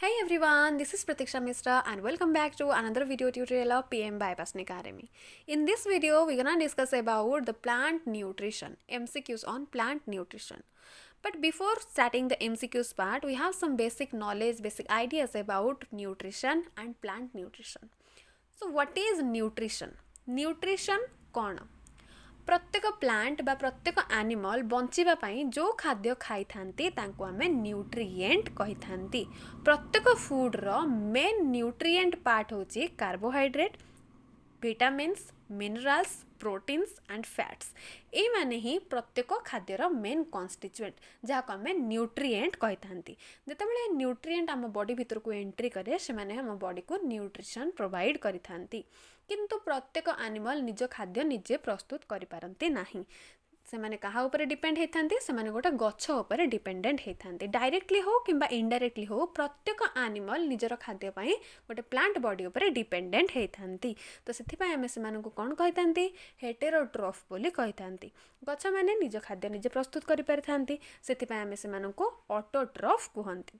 Hey everyone, this is Pratiksha Mishra and welcome back to another video tutorial of PM Bypass Academy. In this video, we're gonna discuss about the plant nutrition, MCQs on plant nutrition. But before starting the MCQs part, we have some basic knowledge, basic ideas about nutrition and plant nutrition. So what is nutrition? Nutrition कौन? प्रत्येक plant बा प्रत्येक animal बंचिबा पई जो खाद्य खाई थांती तांको आमे न्यूट्रिएंट कहि थांती. प्रत्येक फूड रो मेन न्यूट्रिएंट पार्ट होची carbohydrate, vitamins, minerals, proteins and fats. ए माने ही प्रत्येक खाद्यर मेन कॉन्स्टिट्यूएंट जहाँ को आमे न्यूट्रिएंट कहि थांती. जेतेबेले न्यूट्रिएंट आम बॉडी भीतर को एंट्री करे से माने हम बॉडी को न्यूट्रिशन प्रोवाइड करि थांती. किंतु प्रत्येक एनिमल निज खाद्य निजे प्रस्तुत करि पारंती नाही. से माने कहा ऊपर डिपेंड होइथांती, से माने गोटे गछ ऊपर डिपेंडेंट होइथांती. डायरेक्टली हो किंबा इनडायरेक्टली हो प्रत्येक एनिमल निजर खाद्य पई गोटे प्लांट बॉडी ऊपर डिपेंडेंट होइथांती. तो सेथि पई हमें से मानको कोन कहिथांती हेटेरोट्रॉफ बोली कहिथांती. गछ माने निज खाद्य निजे प्रस्तुत करि पारथांती, सेथि पई हमें से मानको ऑटोट्रॉफ कहंती.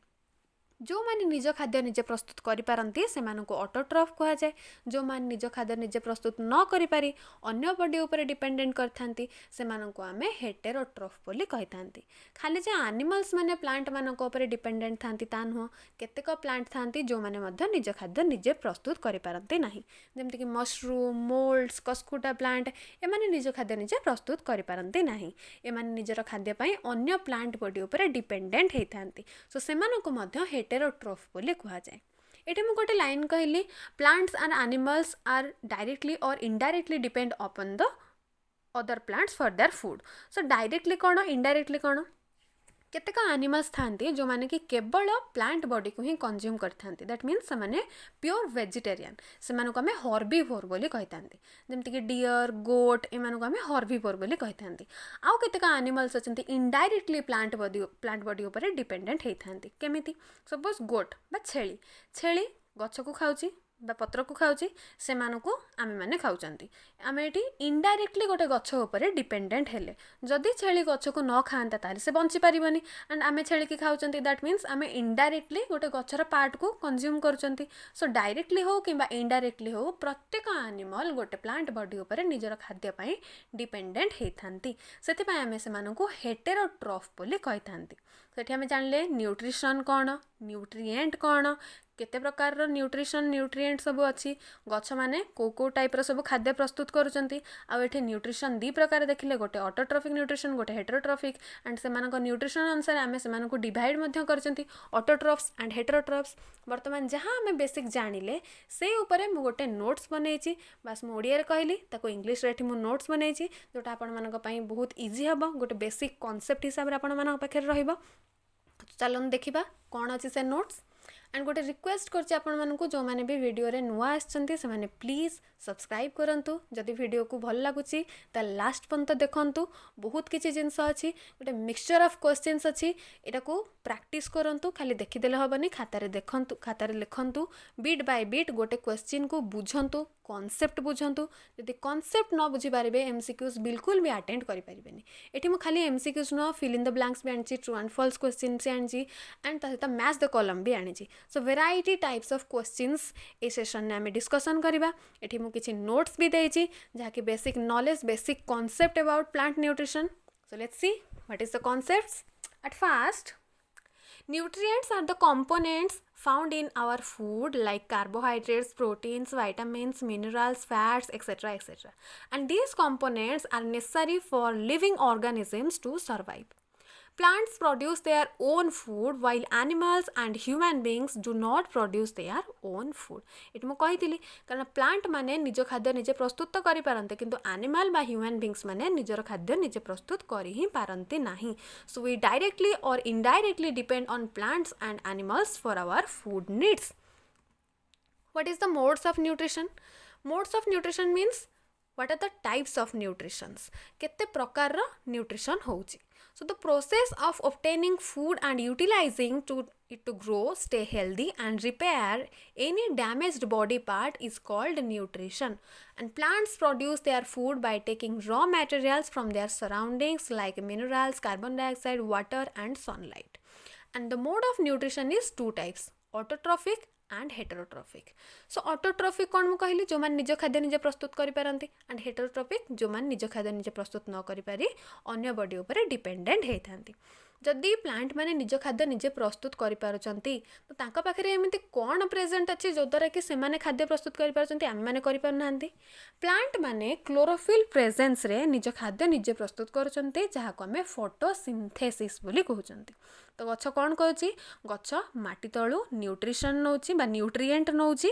जो माने निज खाद्य निजे प्रस्तुत करि पारंती से मानको ऑटोट्रॉफ कहा जाए. जो माने निज खाद्य निजे प्रस्तुत न करि पारी अन्य बॉडी ऊपर डिपेंडेंट करथांती से मानको आमे हेटेरोट्रॉफ बोली कहिथांती. खाली जे एनिमल्स माने प्लांट मानको ऊपर डिपेंडेंट थांती तान हो, केतेक प्लांट थांती जो माने मध्य निज खाद्य निजे प्रस्तुत करि पारंती नाही. जेमति कि mushroom, moulds, Cuscuta plant A माने निज खाद्य निजे प्रस्तुत करि पारंती नाही. ए माने निजर खाद्य पई अन्य प्लांट बॉडी ऊपर डिपेंडेंट हेथांती. सो से मानको मध्य हेटेरोट्रॉफ बोली कहा जाए. एटे मु गोटे लाइन कहली plants and animals are directly or indirectly depend upon the other plants for their food. So directly कौन, इनडायरेक्टली कौन? केतेक एनिमल्स थांती जो माने कि केवल प्लांट बॉडी को ही कंज्यूम करथांती. दैट मीन्स से माने प्योर वेजिटेरियन. से मानको हमें हॉर्बीवोर बोली कहिथांती. जेमति कि डियर, गोट ए मानको हमें हॉर्बीवोर बोली कहिथांती. आउ केतेक एनिमल्स अछंती इनडायरेक्टली प्लांट बॉडी ऊपर डिपेंडेंट हेथांती. केमिति? सपोज गोट बा छेली गछ को खाउची बा पत्र को खाउची, से मानको आमे माने खाउचंती. आमे एटी इनडायरेक्टली गोटे गछ ऊपर डिपेंडेंट हेले. जदि छेली गछ को न खांता ताले से बंची पारिबनी एंड आमे छेली की खाउचंती. दैट मीन्स आमे इनडायरेक्टली गोटे गछर पार्ट को कंज्यूम करूचंती. सो डायरेक्टली हो किंबा इनडायरेक्टली हो प्रत्येक एनिमल गोटे प्लांट बॉडी ऊपर निजर खाद्य पई डिपेंडेंट हेथांती. सेति पई आमे से मानको हेटेरोट्रॉफ बोली कहिथांती. सेठी आमे जानले न्यूट्रिशन कोन, न्यूट्रिएंट कोन, केते प्रकार रो न्यूट्रिशन न्यूट्रिएंट सब अच्छी. गछ माने को टाइप रो सब खाद्य प्रस्तुत करूचंती. आ एठी न्यूट्रिशन दी प्रकार देखिले, गोटे ऑटोट्रॉफिक न्यूट्रिशन, गोटे हेटेरोट्रॉफिक. एंड से मानको न्यूट्रिशन अनुसार आमे से मानको डिवाइड मध्य करचंती ऑटोट्रॉफ्स एंड हेटेरोट्रॉफ्स. वर्तमान जहां आमे बेसिक जानिले से ऊपर मु गोटे नोट्स बनैछि. बस मु ओडिया रे कहली ताको इंग्लिश रे एठी मु नोट्स बनैछि जोटा आपण मानको पई बहुत इजी हबो. गोटे बेसिक कांसेप्ट हिसाब रे आपण मानको पाखे रहइबो. चलन देखिबा कोन अछि से नोट्स. एंड गोटे रिक्वेस्ट करछि आपण मानकु जो माने भी वीडियो रे नुआ आछंती से माने प्लीज सब्सक्राइब करंतु. जदि वीडियो को भल लागुची त लास्ट पर्यंत देखंतु. बहुत किछि जिंस अछि, गोटे मिक्सचर ऑफ क्वेश्चंस अछि. एटा को प्रैक्टिस करंतु. खाली देखि देले हबनी, खाता रे देखंतु, खाता रे लिखंतु. बीट बाय बीट गोटे क्वेश्चन को बुझंतु, कॉन्सेप्ट बुझंतु. यदि कॉन्सेप्ट न बुझी पारिबे एमसीक्यूज बिल्कुल भी अटेंड करि परिबेनी. एठी मु खाली एमसीक्यूज न फिल इन द ब्लैंक्स भी आनछि, ट्रू एंड फॉल्स क्वेश्चन से आनछि एंड ता मैच द कॉलम भी आनछि. So variety types of questions ए सेशन ने हमें डिस्कशन करिबा. एठी मु किछि नोट्स भी देछि जहा कि basic knowledge, basic concept about plant nutrition. So let's see what is the concepts. At first, nutrients are the components found in our food like carbohydrates, proteins, vitamins, minerals, fats, etc. etc. And these components are necessary for living organisms to survive. Plants produce their own food while animals and human beings do not produce their own food. It मु कहितली कारण plant माने निज खाद्य निजे प्रस्तुत तो करि पारंते, किंतु एनिमल बा ह्यूमन बीइंग्स माने निजर खाद्य निजे प्रस्तुत करि ही पारंते नाही. So we directly or indirectly depend on plants and animals for our food needs. What is the modes of nutrition? Modes of nutrition means what are the types of nutritions. केते प्रकार रो न्यूट्रिशन होउची. So the process of obtaining food and utilizing it to grow, stay healthy and repair any damaged body part is called nutrition. And plants produce their food by taking raw materials from their surroundings like minerals, carbon dioxide, water and sunlight. And the mode of nutrition is two types, autotrophic and heterotrophic. So autotrophic कौन मु कहली जो मैंने निज खाद्य निजे प्रस्तुत करि पारंती एंड हेटेरोट्रॉफिक जो मैंने निज खाद्य निजे प्रस्तुत न करि पारि अन्य बॉडी ऊपर डिपेंडेंट होइथांती. जदि प्लांट मैंने निज खाद्य निजे प्रस्तुत करि पारुचंती तो तांका पाखरे एमिति कोन प्रेजेंट अछि जो द्वारा कि से माने खाद्य प्रस्तुत करि पारुचंती आमे माने करि पारनांती. प्लांट माने क्लोरोफिल प्रेजेंस रे निज खाद्य निजे प्रस्तुत करुचंती जहा को आमे फोटोसिंथेसिस बोली कहउचंती. तो गछ कौन करुची गछ माटी तळु न्यूट्रिशन नउची बा न्यूट्रिएंट नउची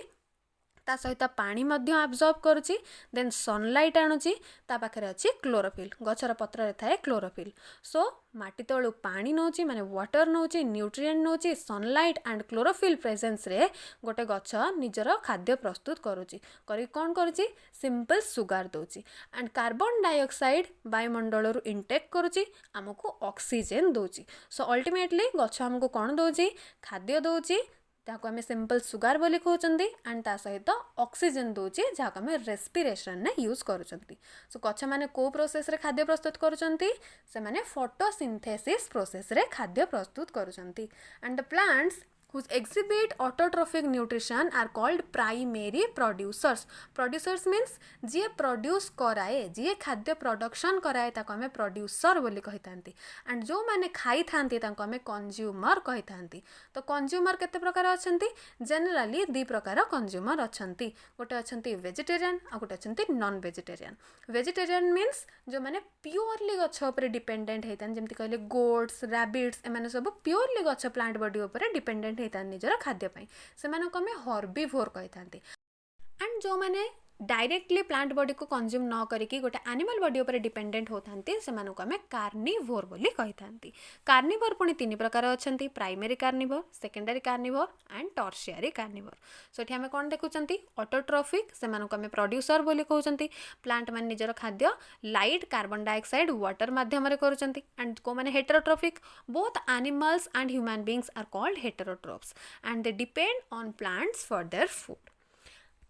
ता सहित पानी मध्य एब्जॉर्ब करुची देन सनलाइट आणुची ता पाखरे अछि क्लोरोफिल गछर पत्र रे थाए क्लोरोफिल. सो माटी तळु पानी नउची माने वाटर नउची न्यूट्रिएंट नउची सनलाइट एंड क्लोरोफिल प्रेजेंस रे गोटे गछ निजर खाद्य प्रस्तुत करुची करी कोन करुची सिंपल सुगार दोची एंड कार्बन डाइऑक्साइड वायुमंडल रु इनटेक करुची हमको ऑक्सीजन दोची. सो अल्टीमेटली गछ हमको कोन दोची खाद्य दोची ताको आमे सिंपल सुगार बोली कहउचंती एंड ता सहित ऑक्सीजन दोची जाको आमे रेस्पिरेशन ने यूज करूचंती. सो गछ माने को प्रोसेस रे खाद्य प्रस्तुत करूचंती से माने फोटोसिंथेसिस प्रोसेस रे खाद्य प्रस्तुत करूचंती. And the plants whose exhibit autotrophic nutrition are called primary producers. Producers means ji produce कराए जी खाद्य प्रोडक्शन कराए ताको हमें प्रोड्यूसर बोली कहि थांती एंड जो माने खाई थांती ताको हमें कंज्यूमर कहि थांती. तो कंज्यूमर केते प्रकार अछंती जनरली दी प्रकार कंज्यूमर अछंती गोटे अछंती वेजिटेरियन आ गोटे अछंती नॉन वेजिटेरियन. वेजिटेरियन मीन्स जो माने प्योरली गछ ऊपर डिपेंडेंट हेतान जेमति कहले गोट्स रैबिट्स ए माने सब प्योरली गछ प्लांट बॉडी ऊपर डिपेंडेंट निजर खाद्य से हर्बिवोर कही. एंड जो मैंने डायरेक्टली प्लांट बॉडी को कंज्यूम न करिकी गोटे एनिमल बॉडी ऊपर डिपेंडेंट होतांती से मानको हमें कार्निवोर बोली कही थांती. कार्निवोर पुणी तीन प्रकार अछंती primary carnivore secondary carnivore and tertiary carnivore. So एठी हमें कोन देखुचंती ऑटोट्रॉफिक से मानको हमें प्रोड्यूसर बोली कहउचंती. प्लांट मान निजर खाद्य लाइट कार्बन डाइऑक्साइड वाटर माध्यम रे करूचंती एंड को माने heterotrophic both animals and human beings are called heterotrophs and they depend on plants for their food.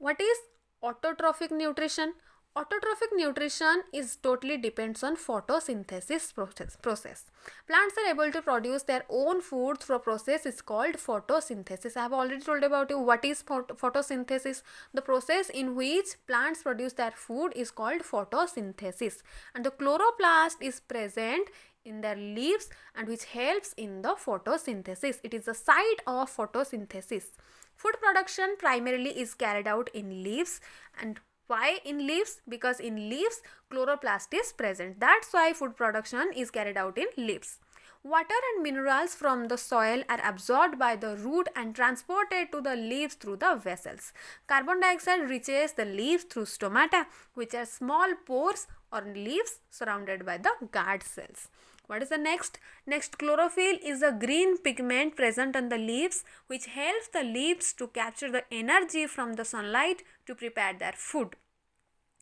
What is autotrophic nutrition? Autotrophic nutrition is totally depends on photosynthesis process. Plants are able to produce their own food through a process is called photosynthesis. I have already told about you what is photosynthesis. The process in which plants produce their food is called photosynthesis and the chloroplast is present in their leaves and which helps in the photosynthesis. It is the site of photosynthesis. Food production primarily is carried out in leaves. And why in leaves? Because in leaves chloroplast is present. That's why food production is carried out in leaves. Water and minerals from the soil are absorbed by the root and transported to the leaves through the vessels. Carbon dioxide reaches the leaves through stomata, which are small pores on leaves surrounded by the guard cells. What is the next? Next, chlorophyll is a green pigment present on the leaves which helps the leaves to capture the energy from the sunlight to prepare their food.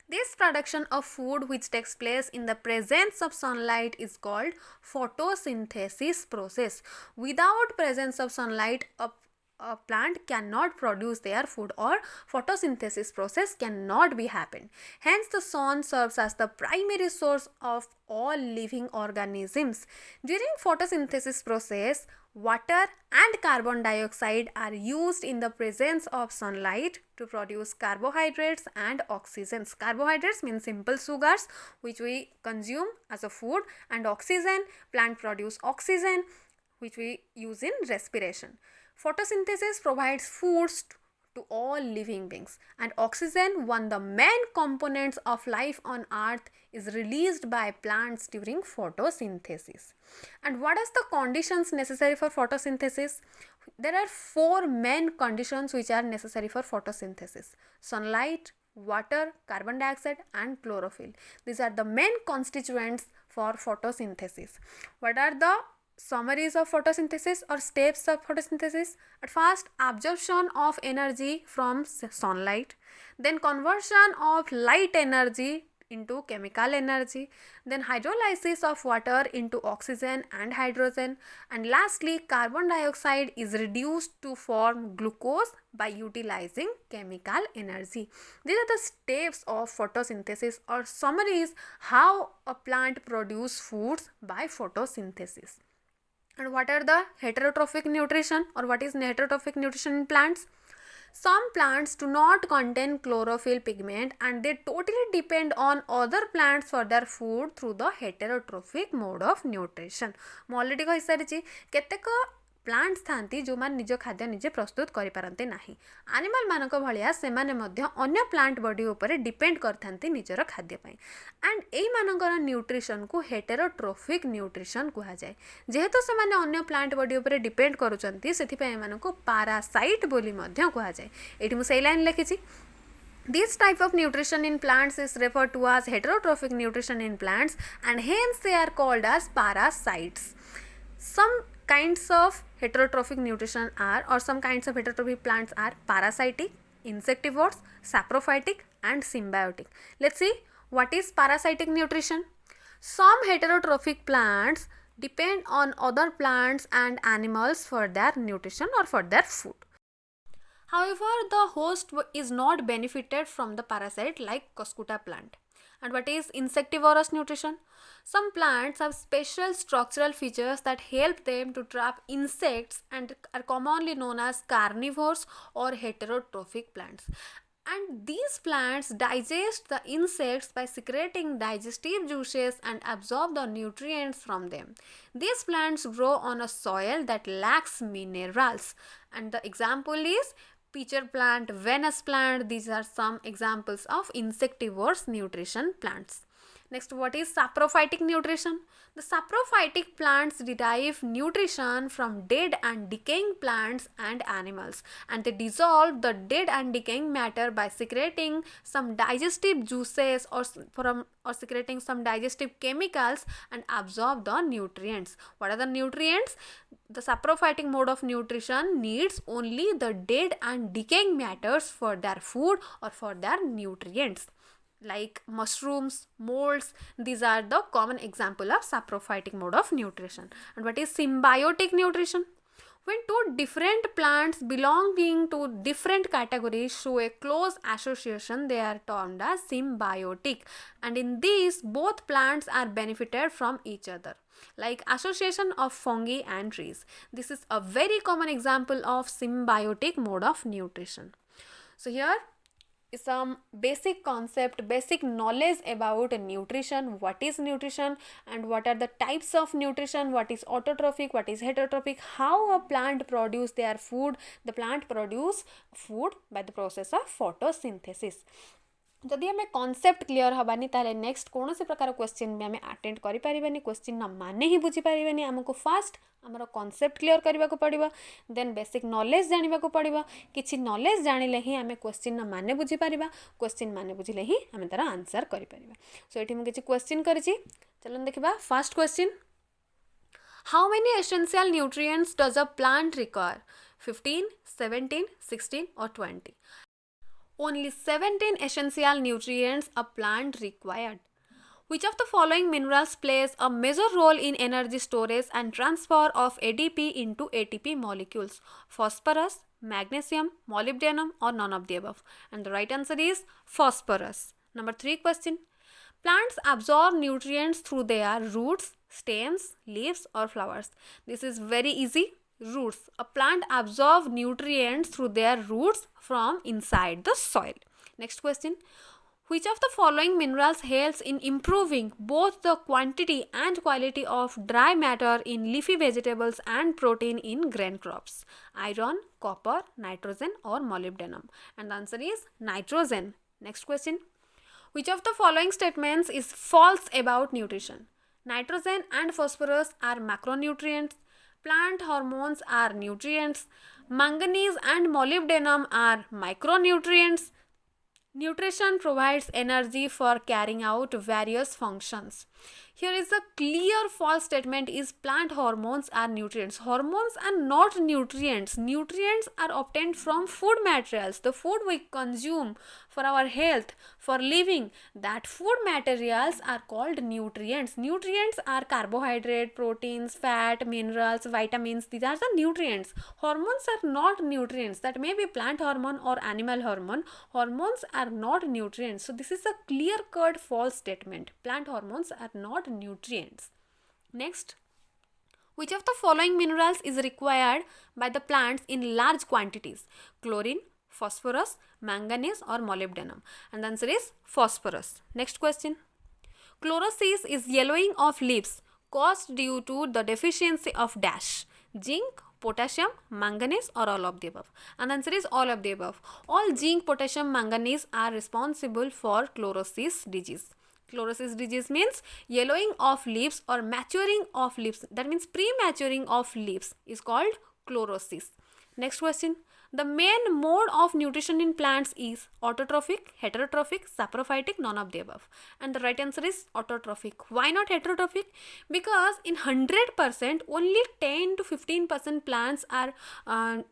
This production of food which takes place in the presence of sunlight is called photosynthesis process. Without presence of sunlight, a plant cannot produce their food or photosynthesis process cannot be happen. Hence the sun serves as the primary source of all living organisms. During photosynthesis process, water and carbon dioxide are used in the presence of sunlight to produce carbohydrates and oxygens. Carbohydrates mean simple sugars which we consume as a food and oxygen, plant produce oxygen which we use in respiration. Photosynthesis provides foods to all living beings and oxygen, one of the main components of life on earth, is released by plants during photosynthesis. And what are the conditions necessary for photosynthesis? There are four main conditions which are necessary for photosynthesis: sunlight, water, carbon dioxide and chlorophyll. These are the main constituents for photosynthesis. What are the summaries of photosynthesis or steps of photosynthesis? At first, absorption of energy from sunlight, then conversion of light energy into chemical energy, then hydrolysis of water into oxygen and hydrogen, and lastly carbon dioxide is reduced to form glucose by utilizing chemical energy. These are the steps of photosynthesis or summaries how a plant produce foods by photosynthesis. And what are the heterotrophic nutrition, or what is heterotrophic nutrition in plants? Some plants do not contain chlorophyll pigment and they totally depend on other plants for their food through the heterotrophic mode of nutrition. ମୁଁ already କହିସାରିଛି କେତେକ plants ଥାନ୍ତି ଯେଉଁମାନେ ନିଜ ଖାଦ୍ୟ ନିଜେ ପ୍ରସ୍ତୁତ କରିପାରନ୍ତି ନାହିଁ। ଆନିମାଲ୍ ମାନଙ୍କ ଭଳିଆ ସେମାନେ ମଧ୍ୟ ଅନ୍ୟ ପ୍ଲାଣ୍ଟ ବଡି ଉପରେ ଡିପେଣ୍ଡ କରିଥାନ୍ତି ନିଜର ଖାଦ୍ୟ ପାଇଁ। ଆଣ୍ଡ ଏଇମାନଙ୍କର ନ୍ୟୁଟ୍ରିସନକୁ ହେଟେରୋଟ୍ରୋଫିକ୍ ନ୍ୟୁଟ୍ରିସନ୍ କୁହାଯାଏ। ଯେହେତୁ ସେମାନେ ଅନ୍ୟ ପ୍ଲାଣ୍ଟ ବଡି ଉପରେ ଡିପେଣ୍ଡ କରୁଛନ୍ତି ସେଥିପାଇଁ ଏମାନଙ୍କୁ ପାରାସାଇଟ୍ ବୋଲି ମଧ୍ୟ କୁହାଯାଏ। ଏଇଠି ମୁଁ ସେଇ ଲାଇନ୍ ଲେଖିଛି। This type of nutrition in plants is referred to as heterotrophic nutrition in plants and hence they are called as parasites. Some kinds of heterotrophic nutrition are, or some kinds of heterotrophic plants are parasitic, insectivorous, saprophytic and symbiotic. Let's see what is parasitic nutrition. Some heterotrophic plants depend on other plants and animals for their nutrition or for their food. However, the host is not benefited from the parasite like Cuscuta plant. And what is insectivorous nutrition? Some plants have special structural features that help them to trap insects and are commonly known as carnivores or heterotrophic plants. And these plants digest the insects by secreting digestive juices and absorb the nutrients from them. These plants grow on a soil that lacks minerals. And the example is pitcher plant, Venus plant. These are some examples of insectivorous nutrition plants. Next, what is saprophytic nutrition? The saprophytic plants derive nutrition from dead and decaying plants and animals, and they dissolve the dead and decaying matter by secreting some digestive juices or secreting some digestive chemicals and absorb the nutrients. What are the nutrients? The saprophytic mode of nutrition needs only the dead and decaying matters for their food or for their nutrients. Like mushrooms, molds, these are the common example of saprophytic mode of nutrition. And what is symbiotic nutrition? When two different plants belonging to different categories show a close association, they are termed as symbiotic. And in these, both plants are benefited from each other. Like association of fungi and trees. This is a very common example of symbiotic mode of nutrition. So here some basic concept, basic knowledge about nutrition, what is nutrition and what are the types of nutrition, what is autotrophic, what is heterotrophic, how a plant produce their food. The plant produce food by the process of photosynthesis. जदि आम concept clear हबानी ताले next कौन से प्रकार question भी आम attend करि परिबानी, question न माने ही बुझी परिबानी। आमको फास्ट आमर कॉन्सेप्ट क्लियर करबा को पड़िबो, देन बेसिक नॉलेज जानिबा को पड़िबो। किछि नॉलेज जानिले ही आम क्वेश्चन न माने बुझी परिबा, क्वेश्चन माने बुझिले ही आम तार आंसर करि परिबा। सो एठी हम किछि क्वेश्चन करिछि, चलन देखिबा। First question, how many essential nutrients does a plant require? 15, 17, 16 or 20? Only 17 essential nutrients a plant required. Which of the following minerals plays a major role in energy storage and transfer of ADP into ATP molecules? Phosphorus, magnesium, molybdenum or none of the above? And the right answer is phosphorus. Number 3 question. Plants absorb nutrients through their roots, stems, leaves or flowers. This is very easy. Roots. A plant absorbs nutrients through their roots from inside the soil. Next question. Which of the following minerals helps in improving both the quantity and quality of dry matter in leafy vegetables and protein in grain crops? Iron, copper, nitrogen or molybdenum? And the answer is nitrogen. Next question. Which of the following statements is false about nutrition? Nitrogen and phosphorus are macronutrients. Plant hormones are nutrients. Manganese and molybdenum are micronutrients. Nutrition provides energy for carrying out various functions. Here is a clear false statement is plant hormones are nutrients. Hormones are not nutrients. Nutrients are obtained from food materials. The food we consume for our health, for living, that food materials are called nutrients. Nutrients are carbohydrate, proteins, fat, minerals, vitamins. These are the nutrients. Hormones are not nutrients. That may be plant hormone or animal hormone. Hormones are not nutrients. So this is a clear-cut false statement. Plant hormones are not nutrients. Next, Which of the following minerals is required by the plants in large quantities? Chlorine, phosphorus, manganese or molybdenum? And the answer is phosphorus. Next question. Chlorosis is yellowing of leaves caused due to the deficiency of dash. Zinc, potassium, manganese or all of the above? And the answer is all of the above. All zinc, potassium, manganese are responsible for chlorosis disease. Chlorosis disease means yellowing of leaves or maturing of leaves. That means prematuring of leaves is called chlorosis. Next question. The main mode of nutrition in plants is autotrophic, heterotrophic, saprophytic, none of the above. And the right answer is autotrophic. Why not heterotrophic? Because in 100% only 10 to 15% plants are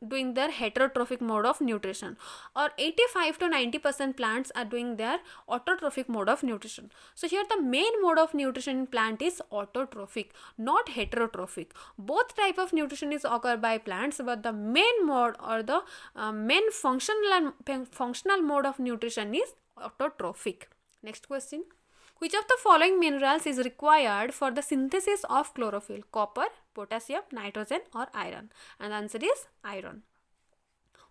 doing their heterotrophic mode of nutrition, or 85 to 90% plants are doing their autotrophic mode of nutrition. So here the main mode of nutrition in plant is autotrophic, not heterotrophic. Both type of nutrition is occurred by plants, but the main mode or the main functional mode of nutrition is autotrophic. Next question. Which of the following minerals is required for the synthesis of chlorophyll? Copper, potassium, nitrogen or iron? And the answer is iron.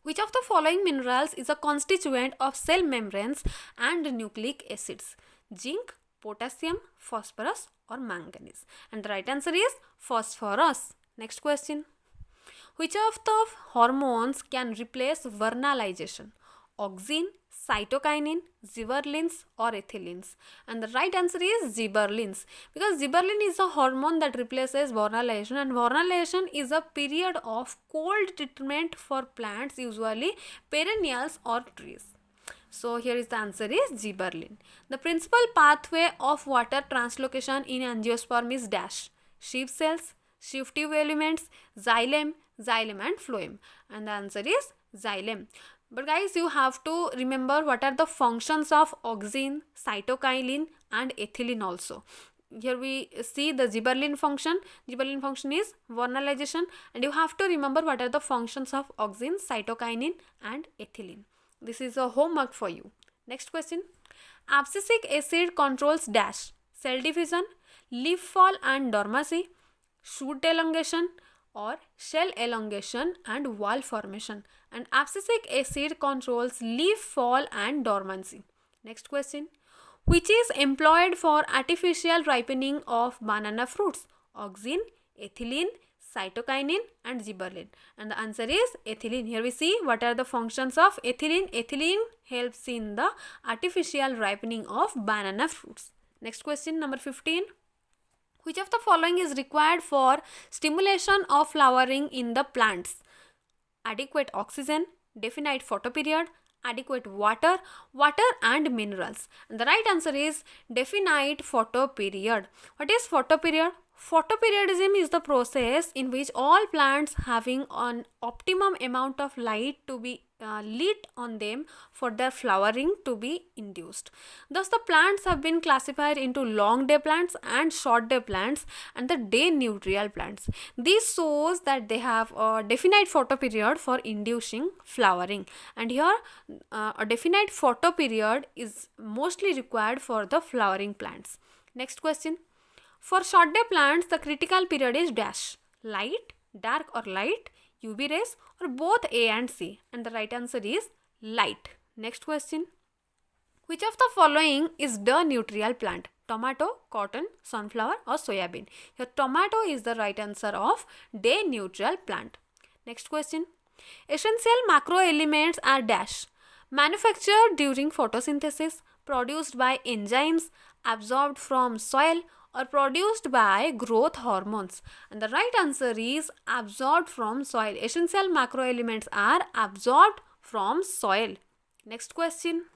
Which of the following minerals is a constituent of cell membranes and nucleic acids? Zinc, potassium, phosphorus or manganese? And the right answer is phosphorus. Next question. Which of the hormones can replace vernalization? Oxin, cytokinin, Ziverlins or Ethylene? And the right answer is Ziverlins, because Ziverlin is a hormone that replaces vernalization, and vernalization is a period of cold treatment for plants, usually perennials or trees. So here is the answer is Ziverlin. The principal pathway of water translocation in angiosperm is dash. Sheath cells, sheath tube elements, xylem and phloem. And the answer is xylem. But guys, you have to remember what are the functions of oxin, cytokinin and ethylene also. Here we see the Ziverlin function. Ziverlin function is vernalization, and you have to remember what are the functions of oxin, cytokinin and ethylene. This is a homework for you. Next question. Abscisic acid controls dash. Cell division, leaf fall and dormancy, shoot elongation or shell elongation and wall formation. And abscisic acid controls leaf fall and dormancy. Next question. Which is employed for artificial ripening of banana fruits? Oxin, ethylene, cytokinin and Ziverlin. And the answer is ethylene. Here we see what are the functions of ethylene. Ethylene helps in the artificial ripening of banana fruits. Next question, number 15. Which of the following is required for stimulation of flowering in the plants? Adequate oxygen, definite photoperiod, adequate water and minerals. And the right answer is definite photoperiod. What is photoperiod? Photoperiodism is the process in which all plants having an optimum amount of light to be lit on them for their flowering to be induced. Thus the plants have been classified into long day plants and short day plants and the day nutrial plants. This shows that they have a definite photoperiod for inducing flowering, and here a definite photoperiod is mostly required for the flowering plants. Next question. For short day plants, the critical period is dash. Light, dark or light, UV rays or both A and C. And the right answer is light. Next question. Which of the following is the nutrial plant? Tomato, cotton, sunflower or soybean? Here tomato is the right answer of day nutrial plant. Next question. Essential macro elements are dash. Manufactured during photosynthesis, produced by enzymes, absorbed from soil or produced by growth hormones. And the right answer is absorbed from soil. Essential macro elements are absorbed from soil. Next question.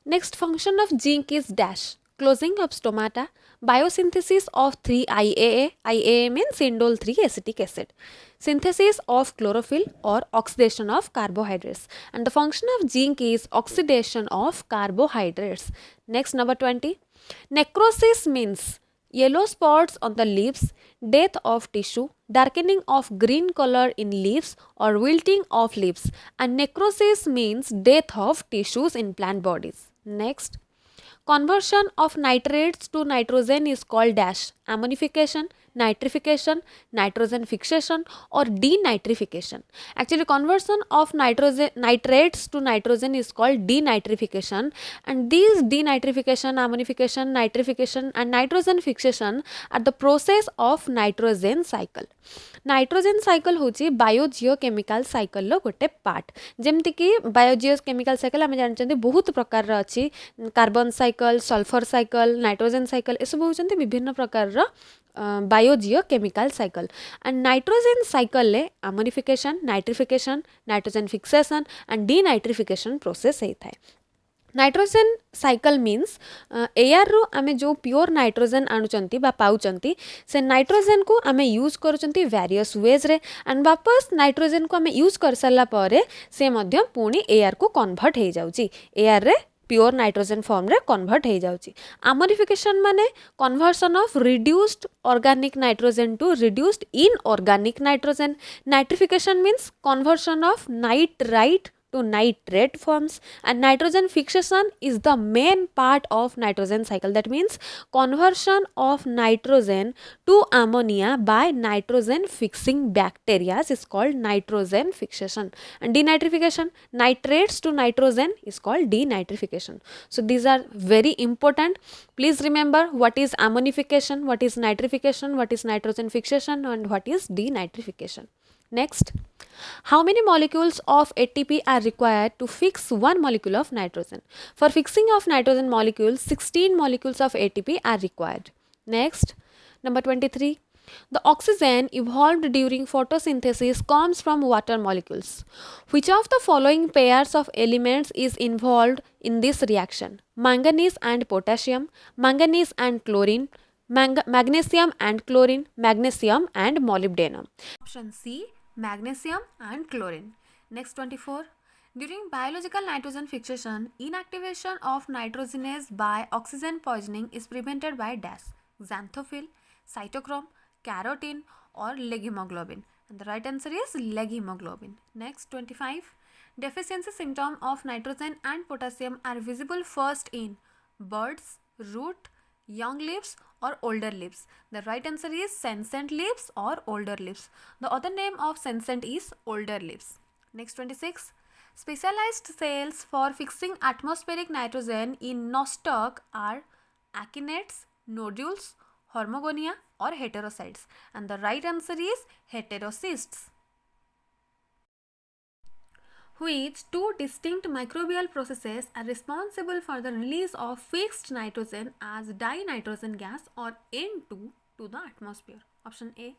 Next function of zinc is dash. Closing of stomata, biosynthesis of 3-IAA, IAA means indole 3-acetic acid, synthesis of chlorophyll or oxidation of carbohydrates. And the function of zinc is oxidation of carbohydrates. Next, number 20. Necrosis means yellow spots on the leaves, death of tissue, darkening of green color in leaves or wilting of leaves. And necrosis means death of tissues in plant bodies. Next. Conversion of nitrates to nitrogen is called dash. Ammonification, nitrification, nitrogen fixation, or denitrification. Actually, conversion of nitrates to nitrogen is called denitrification, and these denitrification, ammonification, nitrification, and nitrogen fixation are the process of nitrogen cycle. Nitrogen cycle होची biogeochemical cycle लो गोटे part जेमती कि biogeochemical cycle आम जानते बहुत प्रकार अच्छी carbon cycle sulphur cycle nitrogen cycle ये सब होती विभिन्न प्रकार biogeochemical cycle and nitrogen cycle ले ammonification nitrification nitrogen fixation and denitrification process होता है नाइट्रोजेन साइकल मीन्स एयर रू आमे जो प्योर नाइट्रोजेन आणुचंती बा पाउचंती से नाइट्रोजेन को आमे यूज करूचंती वेरियस वेज रे एंड वापस नाइट्रोजेन को आमे यूज कर सारा परे से मध्य पुणी एयर को कन्वर्ट हो जाउची एयर रे प्योर नाइट्रोजेन फॉर्म रे कन्वर्ट हो जाउची अमोनिफिकेशन माने conversion of reduced organic nitrogen to reduced inorganic nitrogen nitrification means conversion of nitrite to nitrate forms and nitrogen fixation is the main part of nitrogen cycle. That means conversion of nitrogen to ammonia by nitrogen fixing bacteria is called nitrogen fixation and denitrification nitrates to nitrogen is called denitrification. So these are very important. Please remember what is ammonification, what is nitrification, what is nitrogen fixation and what is denitrification. Next, how many molecules of ATP are required to fix one molecule of nitrogen? For fixing of nitrogen molecules, 16 molecules of ATP are required. Next, number 23. The oxygen evolved during photosynthesis comes from water molecules. Which of the following pairs of elements is involved in this reaction? Manganese and potassium, manganese and chlorine, magnesium and chlorine, magnesium and molybdenum. Option C, magnesium and chlorine. Next 24. During biological nitrogen fixation, inactivation of nitrogenase by oxygen poisoning is prevented by dash, xanthophyll, cytochrome, carotene or leghemoglobin. And the right answer is leghemoglobin. Next 25. Deficiency symptom of nitrogen and potassium are visible first in buds, root, young leaves or older leaves. The right answer is senescent leaves or older leaves. The other name of senescent is older leaves. Next 26. Specialized cells for fixing atmospheric nitrogen in nostoc are akinets, nodules, hormogonia or heterocytes. And the right answer is heterocysts. Which two distinct microbial processes are responsible for the release of fixed nitrogen as dinitrogen gas or N2 to the atmosphere? Option A.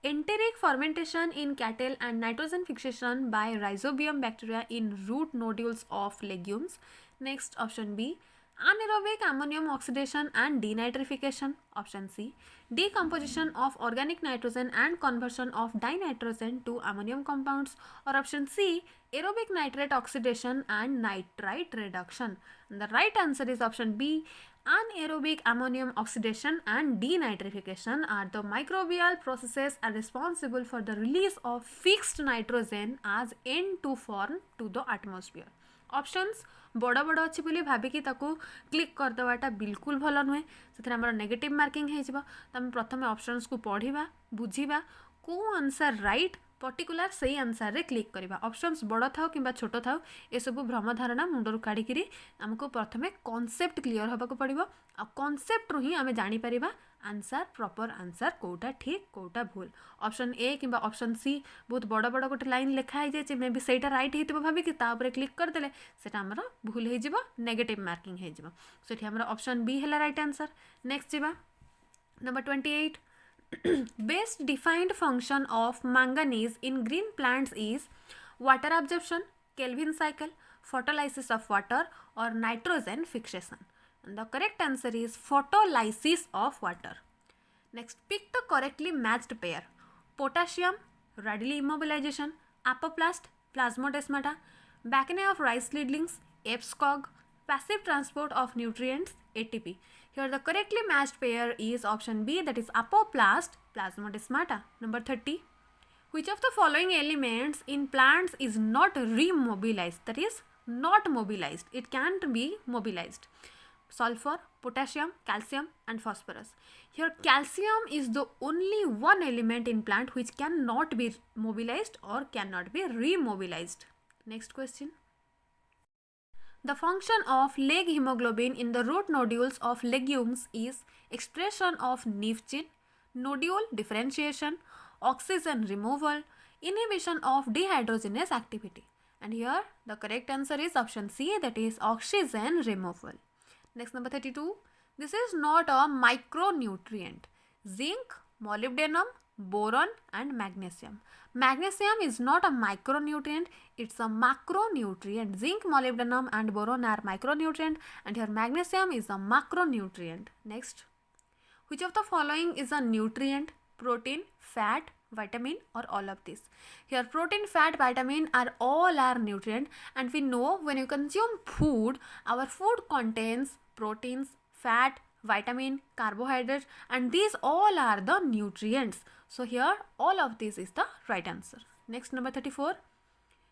Enteric fermentation in cattle and nitrogen fixation by rhizobium bacteria in root nodules of legumes. Next, option B. Anaerobic ammonium oxidation and denitrification. Option C. Decomposition of organic nitrogen and conversion of dinitrogen to ammonium compounds. Or option C. Aerobic nitrate oxidation and nitrite reduction. And the right answer is option B. Anaerobic ammonium oxidation and denitrification are the microbial processes are responsible for the release of fixed nitrogen as N2 form to the atmosphere. Options बड़ बड़ अच्छी बोली भाविकी click करदेवाटा बिल्कुल भल नुहे से negative marking हो प्रथम ऑप्शंस को पढ़ा बुझा कौ आंसर राइट पर्टिकुलर से आंसर रे क्लिक करवा ऑप्शंस बड़ था कि छोट था ये सब भ्रम धारणा मुंडर काढ़ी आमको प्रथमे कॉन्सेप्ट क्लियर होगा पड़ो आ कॉन्सेप्ट रु ही आम जापर आंसर प्रॉपर आंसर कोटा ठीक कोटा भूल ऑप्शन ए कि ऑप्शन सी बहुत बड़ बड़ गोटे लाइन लिखाई जाए मे भी सहीटा राइट होता भाविकी क्लिक करदे से आमर भूल हो नेगेटिव मार्किंग हो ऑप्शन बी है right answer next Java number 28 best defined function of manganese in green plants is water absorption, Kelvin cycle, photolysis of water or nitrogen fixation. And the correct answer is photolysis of water. Next, pick the correctly matched pair. Potassium, readily immobilization, apoplast, plasmodesmata, bacchanae of rice seedlings, EPSCOG, passive transport of nutrients, ATP. Here the correctly matched pair is option B, that is apoplast, plasmodesmata. Number 30. Which of the following elements in plants is not remobilized, that is not mobilized, it can't be mobilized? sulfur, potassium, calcium and phosphorus. Here calcium is the only one element in plant which cannot be mobilized or cannot be remobilized. Next question. The function of leg hemoglobin in the root nodules of legumes is expression of Neifchtin, nodule differentiation, oxygen removal, inhibition of dehydrogenase activity. And here the correct answer is option C, that is oxygen removal. Next, number 32. This is not a micronutrient. Zinc, molybdenum, boron and magnesium. Magnesium is not a micronutrient, it's a macronutrient. Zinc, molybdenum and boron are micronutrient and here magnesium is a macronutrient. Next. Which of the following is a nutrient? Protein, fat, vitamin or all of this? Here protein, fat, vitamin are all are nutrient, and we know when you consume food, our food contains proteins, fat, vitamin, carbohydrates, and these all are the nutrients. So here all of this is the right answer. Next, number 34.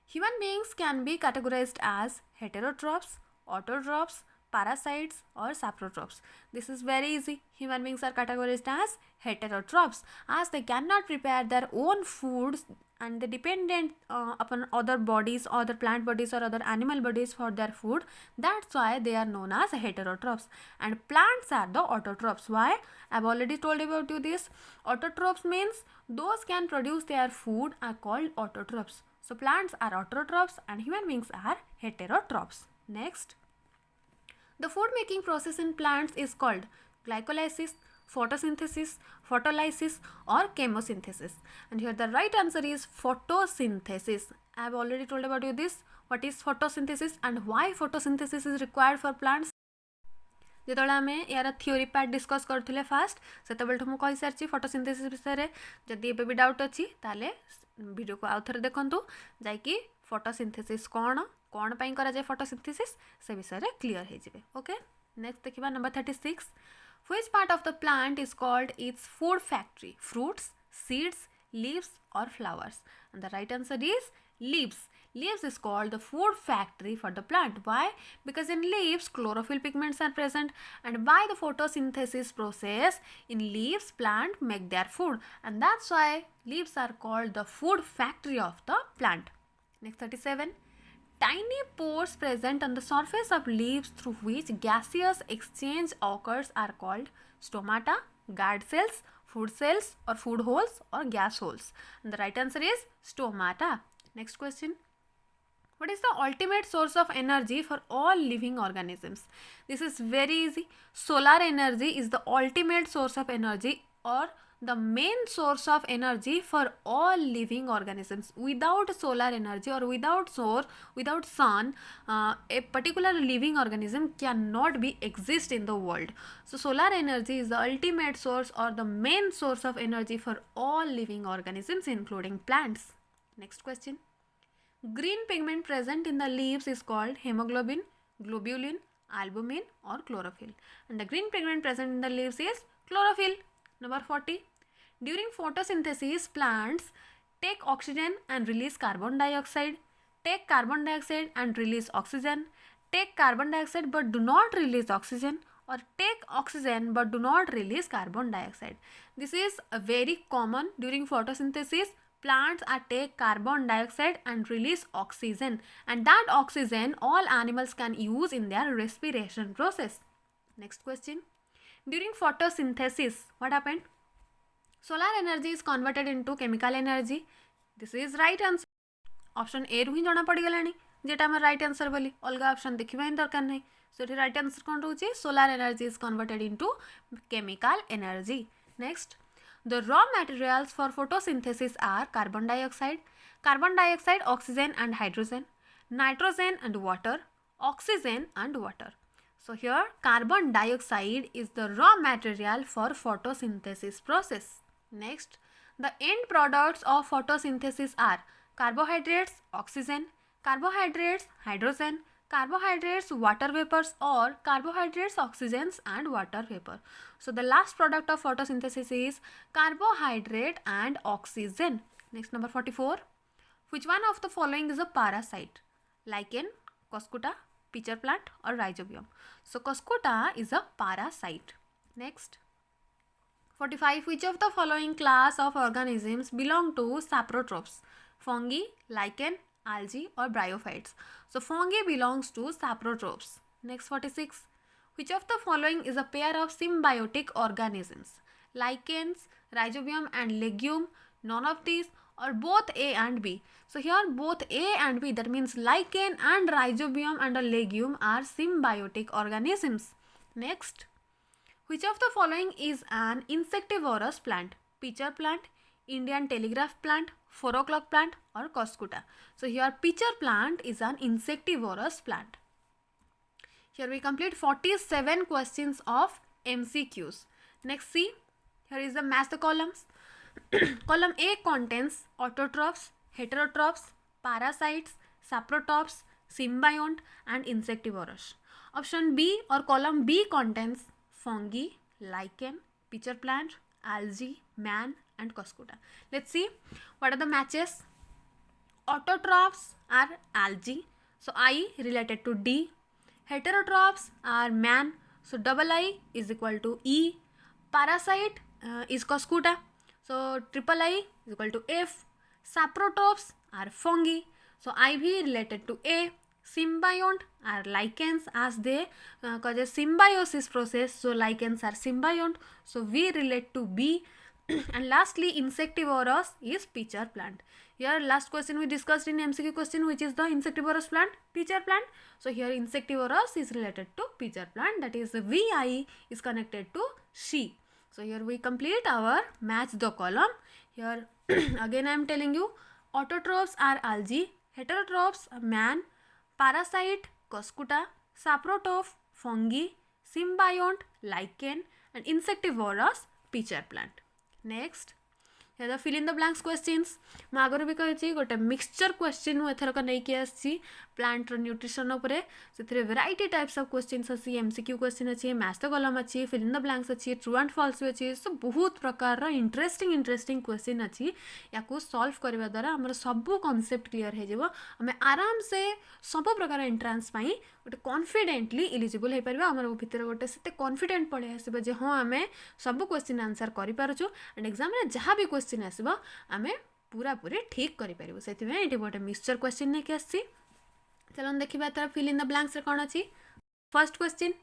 Human beings can be categorized as heterotrophs, autotrophs, parasites or saprotrophs. This is very easy. Human beings are categorized as heterotrophs as they cannot prepare their own foods and they dependent upon other bodies, other plant bodies or other animal bodies for their food. That's why they are known as heterotrophs. And plants are the autotrophs. Why? I've already told about you this. Autotrophs means those can produce their food are called autotrophs. So plants are autotrophs and human beings are heterotrophs. Next. The food making process in plants is called glycolysis, photosynthesis, photolysis or chemosynthesis. And here the right answer is photosynthesis. I have already told about you this. What is photosynthesis and why photosynthesis is required for plants? যেতବେଳେ আমি यार theory পার্ट discuss করুলে ফার্स्ट সেতবেলଠୁ ମୁଁ କହି ସାରିଛି photosynthesis ବିଷୟରେ। ଯଦି ଏବେ ବି doubt ଅଛି ତାହେଲେ ଭିଡ଼ିଓକୁ ଆଉ ଥରେ ଦେଖନ୍ତୁ, ଯାଇକି ଫଟୋସିନ୍ଥେସିସ୍ କ'ଣ ପାଇଁ କରାଯାଏ ଫଟୋସିନ୍ଥେସିସ୍ ସେ ବିଷୟରେ କ୍ଲିୟର ହେଇଯିବେ। ଓକେ, ନେକ୍ସଟ ଦେଖିବା number 36. Which part of the plant is called its food factory? Fruits, seeds, leaves or flowers? And the right answer is leaves. Leaves is called the food factory for the plant. Why? Because in leaves chlorophyll pigments are present and by the photosynthesis process in leaves plant make their food, and that's why leaves are called the food factory of the plant. Next, 37. Tiny pores present on the surface of leaves through which gaseous exchange occurs are called stomata, guard cells, food cells or food holes or gas holes. And the right answer is stomata. Next question. What is the ultimate source of energy for all living organisms? This is very easy. Solar energy is the ultimate source of energy or the main source of energy for all living organisms. Without solar energy or without sun, a particular living organism cannot be exist in the world. So solar energy is the ultimate source or the main source of energy for all living organisms including plants. Next question. Green pigment present in the leaves is called hemoglobin, globulin, albumin or chlorophyll. And the green pigment present in the leaves is chlorophyll. Number 40. During photosynthesis, plants take oxygen and release carbon dioxide, take carbon dioxide and release oxygen, take carbon dioxide but do not release oxygen, or take oxygen but do not release carbon dioxide. This is very common during photosynthesis. Plants take carbon dioxide and release oxygen, and that oxygen all animals can use in their respiration process. Next question. During photosynthesis, what happened? Solar energy is converted into chemical energy. This is right answer. Option A रू ही जना पड़ गलानी जेटा हमर right answer बोली, अलगा option देखिबा ही दरकार नहीं. So it right answer कौन रहउची? Solar energy is converted into chemical energy. Next. The raw materials for photosynthesis are carbon dioxide, oxygen and hydrogen, nitrogen and water, oxygen and water. So here carbon dioxide is the raw material for photosynthesis process. Next, the end products of photosynthesis are carbohydrates, oxygen, carbohydrates, hydrogen, carbohydrates, water vapors or carbohydrates, oxygens and water vapor. So the last product of photosynthesis is carbohydrate and oxygen. Next, number 44. Which one of the following is a parasite? Lichen, Coscuta, pitcher plant or rhizobium. So Cuscuta is a parasite. Next, 45. Which of the following class of organisms belong to saprotrophs? Fungi, lichen, algae or bryophytes. So fungi belongs to saprotrophs. Next, 46. Which of the following is a pair of symbiotic organisms? Lichens, rhizobium and legume, none of these, or both A and B. So here both A and B, that means lichen and rhizobium and a legume are symbiotic organisms. Next, which of the following is an insectivorous plant? Pitcher plant, Indian telegraph plant, 4 o'clock plant or Cuscuta. So here pitcher plant is an insectivorous plant. Here we complete 47 questions of MCQs. Next, see, here is the match the columns. Column A contains autotrophs, heterotrophs, parasites, saprotrophs, symbiont and insectivorous. Option B or column B contains fungi, lichen, pitcher plant, algae, man and Cuscuta. Let's see what are the matches. Autotrophs are algae, so I related to D. Heterotrophs are man, so double I is equal to E. Parasite is Cuscuta, so triple I is equal to F. Saprotrophs are fungi, so IV related to A. Symbiont are lichens as they cause a symbiosis process, so lichens are symbiont, so we relate to B. And lastly, insectivorous is pitcher plant. Here last question we discussed in MCQ question, which is the insectivorous plant, pitcher plant. So here insectivorous is related to pitcher plant, that is VI is connected to C. So here we complete our match the column. Here again I am telling you, autotrophs are algae, heterotrophs are man, parasite Cuscuta, saprotroph fungi, symbiont lichen and insectivorous pitcher plant. Next, here the fill in the blanks questions. मैं आगुरी भी कही गोटे mixture question मु एथरक नहीं आसी plant nutrition उपरे से variety types of questions अच्छी एमसीक्यू क्वेश्चन अच्छी मैथ द कॉलम अच्छी फिल इन द ब्लैंक्स अच्छी ट्रू एंड फॉल्स भी अच्छी सो बहुत प्रकार इंटरेस्टिंग क्वेश्चन अच्छी या सॉल्व करने द्वारा आम सब कॉन्सेप्ट क्लीयर हो आम आराम से सब प्रकार एंट्रांस गोटे कॉन्फिडेंटली एलिजिबल हो पार आम भितर गोटे से कॉन्फिडेंट पड़े आसो जे हाँ आम सब क्वेश्चन आंसर करूँ एंड एग्जाम जहाँ भी क्वेश्चन आसो आम पूरा पूरी ठीक करें से गोटे मिक्सचर क्वेश्चन नहीं आसी चलो देखा तार फिल इन द ब्लैंक्स कौन अच्छी. First question,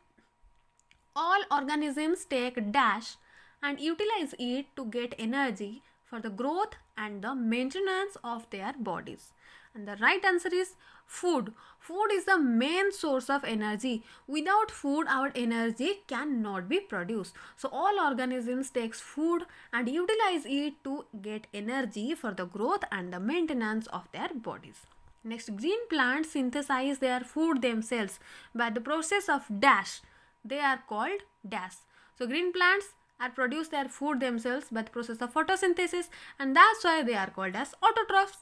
all organisms take dash and utilize it to get energy for the growth and the maintenance of their bodies. And the right answer is food. Food is the main source of energy. Without food, our energy cannot be produced. So all organisms takes food and utilize it to get energy for the growth and the maintenance of their bodies. Next, green plants synthesize their food themselves by the process of dash. They are called dash. So green plants are produce their food themselves by the process of photosynthesis, and that's why they are called as autotrophs.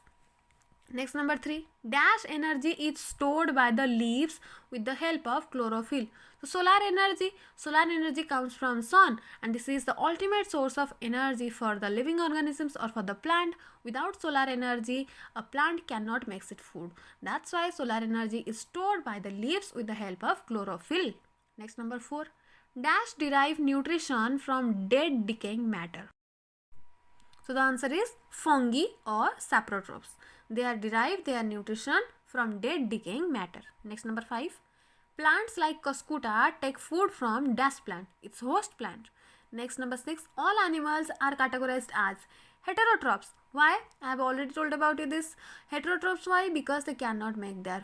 Next, number 3, dash energy is stored by the leaves with the help of chlorophyll. So solar energy comes from sun, and this is the ultimate source of energy for the living organisms or for the plant. Without solar energy, a plant cannot make its food. That's why solar energy is stored by the leaves with the help of chlorophyll. Next, number 4, dash derive nutrition from dead decaying matter. So the answer is fungi or saprotrophs. They are derived their nutrition from dead decaying matter. Next, number 5, plants like Cuscuta take food from dash plant, its host plant. Next, number 6, all animals are categorized as heterotrophs. Why? I have already told about you this. Heterotrophs, why? Because they cannot make their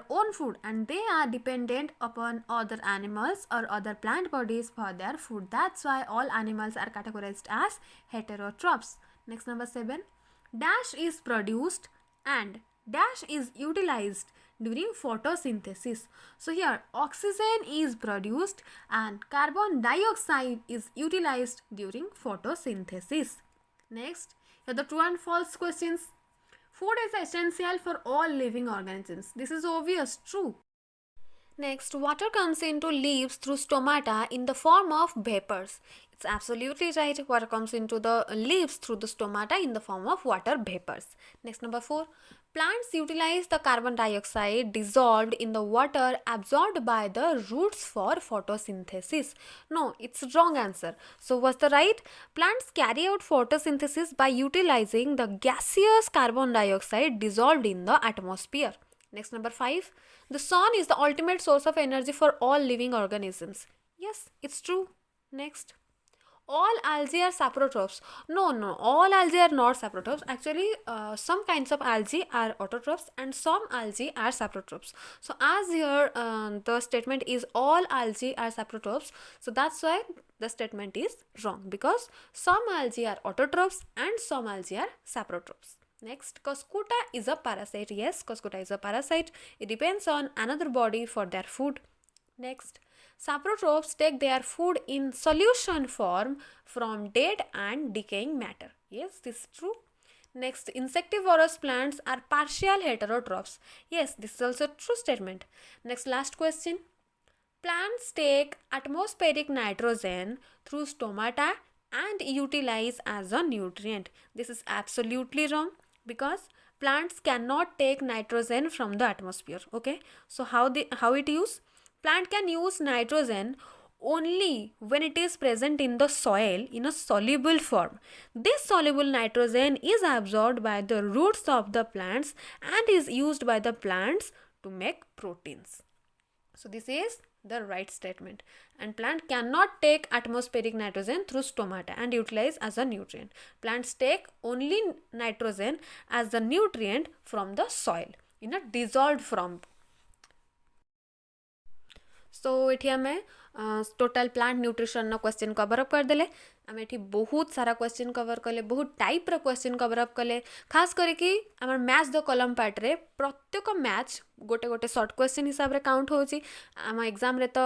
own food, and they are dependent upon other animals or other plant bodies for their food. That's why all animals are categorized as heterotrophs. Next, number 7, dash is produced and dash is utilized during photosynthesis. So here oxygen is produced and carbon dioxide is utilized during photosynthesis. Next, here the true and false questions. Food is essential for all living organisms. This is obvious, true. Next, water comes into leaves through stomata in the form of vapors. It's absolutely right. Water comes into the leaves through the stomata in the form of water vapors. Next, number 4. Plants utilize the carbon dioxide dissolved in the water absorbed by the roots for photosynthesis. No, it's wrong answer. So what's the right? Plants carry out photosynthesis by utilizing the gaseous carbon dioxide dissolved in the atmosphere. Next, number 5. The sun is the ultimate source of energy for all living organisms. Yes, it's true. Next. All algae are saprotrophs. No, all algae are not saprotrophs. Actually, some kinds of algae are autotrophs and some algae are saprotrophs. So as here the statement is all algae are saprotrophs, so that's why the statement is wrong, because some algae are autotrophs and some algae are saprotrophs. Next, Cuscuta is a parasite. Yes, Cuscuta is a parasite. It depends on another body for their food. Next, saprotrophs take their food in solution form from dead and decaying matter. Yes, this is true. Next, insectivorous plants are partial heterotrophs. Yes, this is also a true statement. Next, last question. Plants take atmospheric nitrogen through stomata and utilize as a nutrient. This is absolutely wrong, because plants cannot take nitrogen from the atmosphere. Okay, so how it use? Plant can use nitrogen only when it is present in the soil in a soluble form. This soluble nitrogen is absorbed by the roots of the plants and is used by the plants to make proteins. So this is the right statement, and plant cannot take atmospheric nitrogen through stomata and utilize as a nutrient. Plants take only nitrogen as a nutrient from the soil in a dissolved form. सो ये आम total plant nutrition question cover up करदे आम ये बहुत सारा question cover कले, बहुत type रो question cover up कले। खास करके आम मैच द कलम पार्ट रे प्रत्येक मैच गोटे गोटे सर्ट क्वेश्चन हिसाब रे काउंट होची। आम एग्जाम रे तो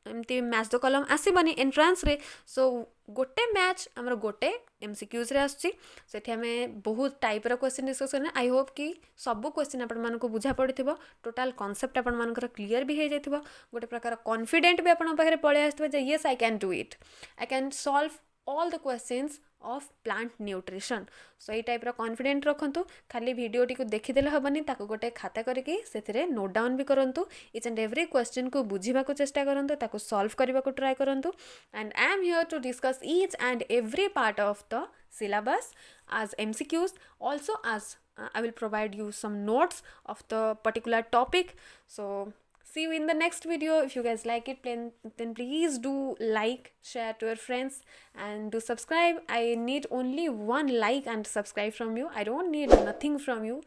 एमती मैच द कलम आसबनी एंट्रांस रे, सो गोटे मैच आमर गोटे MCQs रे आसची। सेठी आमे बहुत टाइप रो क्वेश्चन डिस्कस करने। आई होप कि सब क्वेश्चन आपण मानको बुझा पड़िथिबो, टोटाल कांसेप्ट आपण मानकर क्लियर भी हे जाइथिबो, गोटे प्रकार कॉन्फिडेंट भी आपण पाखरे पळे आस्थिबो जे yes I can do it, I can solve all the questions of plant nutrition. So ये टाइप रो कॉन्फिडेंट रखंतु। खाली वीडियो टी को देखिदेले हबनी, ताको गोटे खाता करके सेथिरे नोट डाउन भी करंतु। ईच एंड एवरी क्वेश्चन को बुझिबा को चेष्टा करंतु, ताको सॉल्व करबा को ट्राई करंतु। And I am here to discuss each and every part of the syllabus as MCQs, also as I will provide you some notes of the particular topic. So see you in the next video. If you guys like it, then please do like, share to your friends, and do subscribe. I need only one like and subscribe from you. I don't need nothing from you.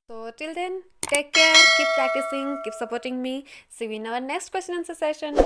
So till then, take care, keep practicing, keep supporting me. See you in our next question answer session.